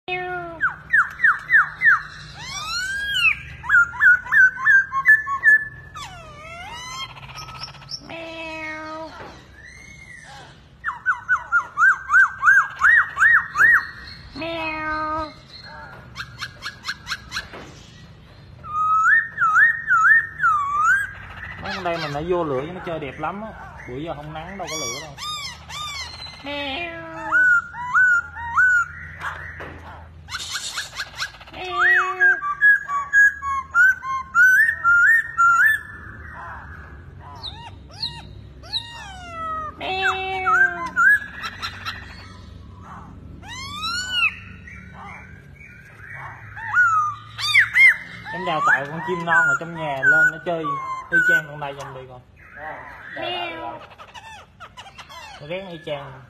mấy con đây mình đã vô lửa cho nó chơi đẹp lắm á, bữa giờ không nắng đâu có lửa đâu. Em đào tạo con chim non ở trong nhà lên nó chơi y chang con này dành đi con. Nó ghét y chang.